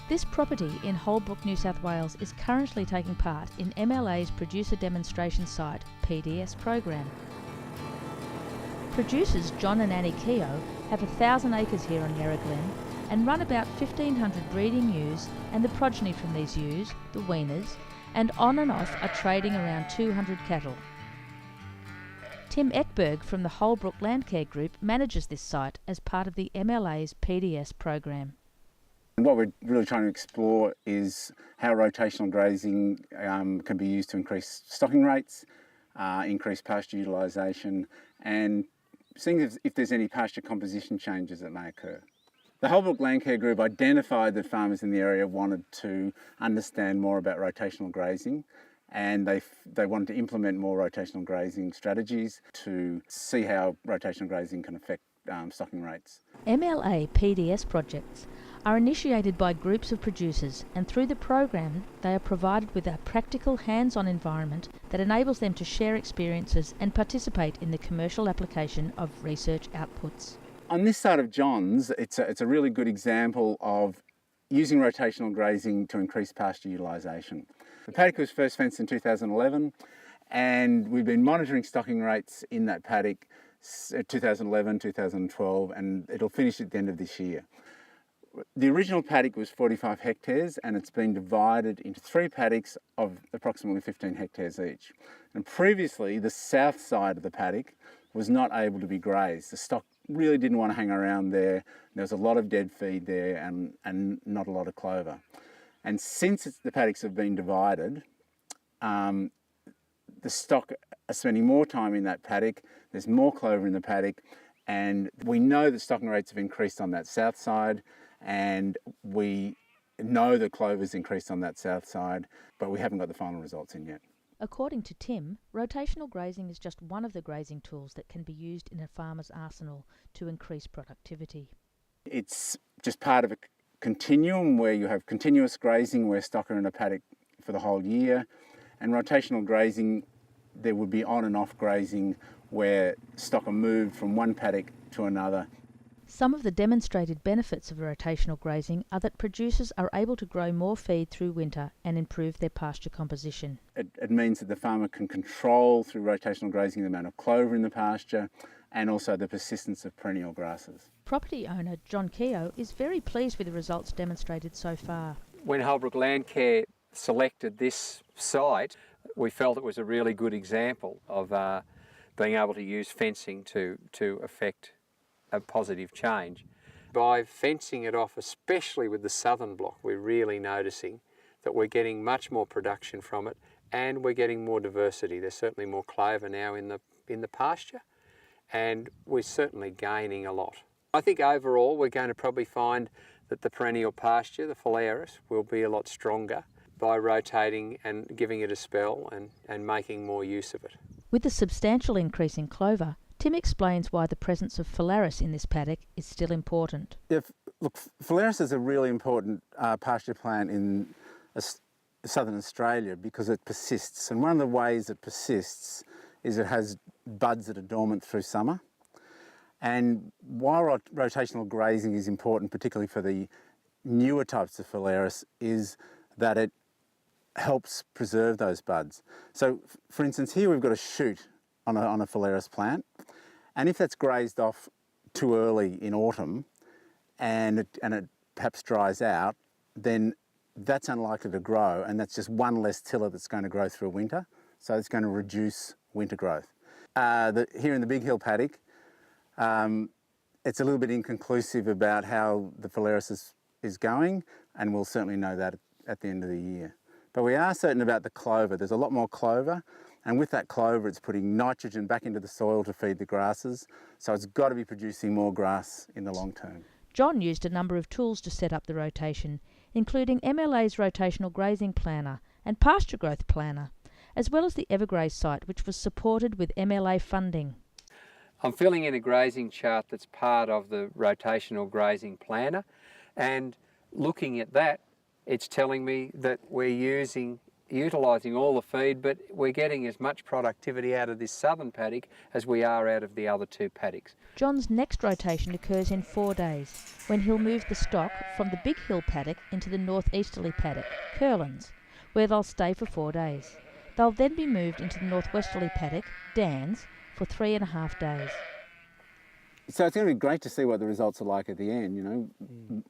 This property in Holbrook, New South Wales is currently taking part in MLA's Producer Demonstration Site PDS program. Producers John and Annie Keogh have 1,000 acres here on Yarra Glen and run about 1,500 breeding ewes and the progeny from these ewes, the weaners, and on and off are trading around 200 cattle. Tim Ekberg from the Holbrook Landcare Group manages this site as part of the MLA's PDS program. And what we're really trying to explore is how rotational grazing can be used to increase stocking rates, increase pasture utilisation, and seeing if there's any pasture composition changes that may occur. The Holbrook Landcare Group identified that farmers in the area wanted to understand more about rotational grazing, and they wanted to implement more rotational grazing strategies to see how rotational grazing can affect stocking rates. MLA PDS projects are initiated by groups of producers, and through the program they are provided with a practical hands-on environment that enables them to share experiences and participate in the commercial application of research outputs. On this side of John's, it's a really good example of using rotational grazing to increase pasture utilisation. The paddock was first fenced in 2011, and we've been monitoring stocking rates in that paddock 2011, 2012, and it'll finish at the end of this year. The original paddock was 45 hectares, and it's been divided into 3 paddocks of approximately 15 hectares each. And previously, the south side of the paddock was not able to be grazed. The stock really didn't want to hang around there. There was a lot of dead feed there and not a lot of clover. And since the paddocks have been divided, the stock are spending more time in that paddock. There's more clover in the paddock, and we know that stocking rates have increased on that south side, and we know that clover's increased on that south side, but we haven't got the final results in yet. According to Tim, rotational grazing is just one of the grazing tools that can be used in a farmer's arsenal to increase productivity. It's just part of a continuum where you have continuous grazing where stock are in a paddock for the whole year, and rotational grazing, there would be on and off grazing where stock are moved from one paddock to another. Some of the demonstrated benefits of rotational grazing are that producers are able to grow more feed through winter and improve their pasture composition. It means that the farmer can control through rotational grazing the amount of clover in the pasture and also the persistence of perennial grasses. Property owner John Keogh is very pleased with the results demonstrated so far. When Holbrook Landcare selected this site, we felt it was a really good example of being able to use fencing to affect a positive change. By fencing it off, especially with the southern block, we're really noticing that we're getting much more production from it, and we're getting more diversity. There's certainly more clover now in the pasture, and we're certainly gaining a lot. I think overall we're going to probably find that the perennial pasture, the phalaris, will be a lot stronger by rotating and giving it a spell and making more use of it. With the substantial increase in clover, Tim explains why the presence of phalaris in this paddock is still important. Look, phalaris is a really important pasture plant in southern Australia because it persists, and one of the ways it persists is it has buds that are dormant through summer. And while rotational grazing is important, particularly for the newer types of phalaris, is that it helps preserve those buds. So, for instance, here we've got a shoot on a phalaris plant, and if that's grazed off too early in autumn and it perhaps dries out, then that's unlikely to grow, and that's just one less tiller that's going to grow through winter, so it's going to reduce winter growth. Here in the Big Hill paddock, it's a little bit inconclusive about how the phalaris is going, and we'll certainly know that at the end of the year. But we are certain about the clover. There's a lot more clover, and with that clover it's putting nitrogen back into the soil to feed the grasses, so it's got to be producing more grass in the long term. John used a number of tools to set up the rotation, including MLA's Rotational Grazing Planner and Pasture Growth Planner, as well as the Evergraze site, which was supported with MLA funding. I'm filling in a grazing chart that's part of the Rotational Grazing Planner, and looking at that, it's telling me that we're using utilising all the feed, but we're getting as much productivity out of this southern paddock as we are out of the other two paddocks. John's next rotation occurs in 4 days, when he'll move the stock from the Big Hill paddock into the northeasterly paddock, Curlins, where they'll stay for 4 days. They'll then be moved into the northwesterly paddock, Dan's, for 3.5 days. So it's going to be great to see what the results are like at the end, you know.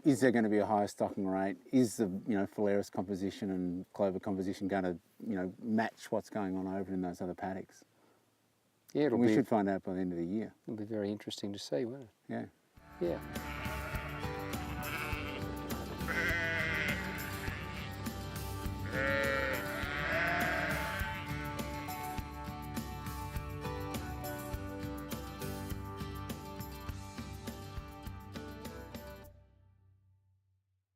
Is there going to be a higher stocking rate? Is the, you know, Phalaris composition and clover composition going to, you know, match what's going on over in those other paddocks? Yeah, We should find out by the end of the year. It'll be very interesting to see, won't it? Yeah. Yeah.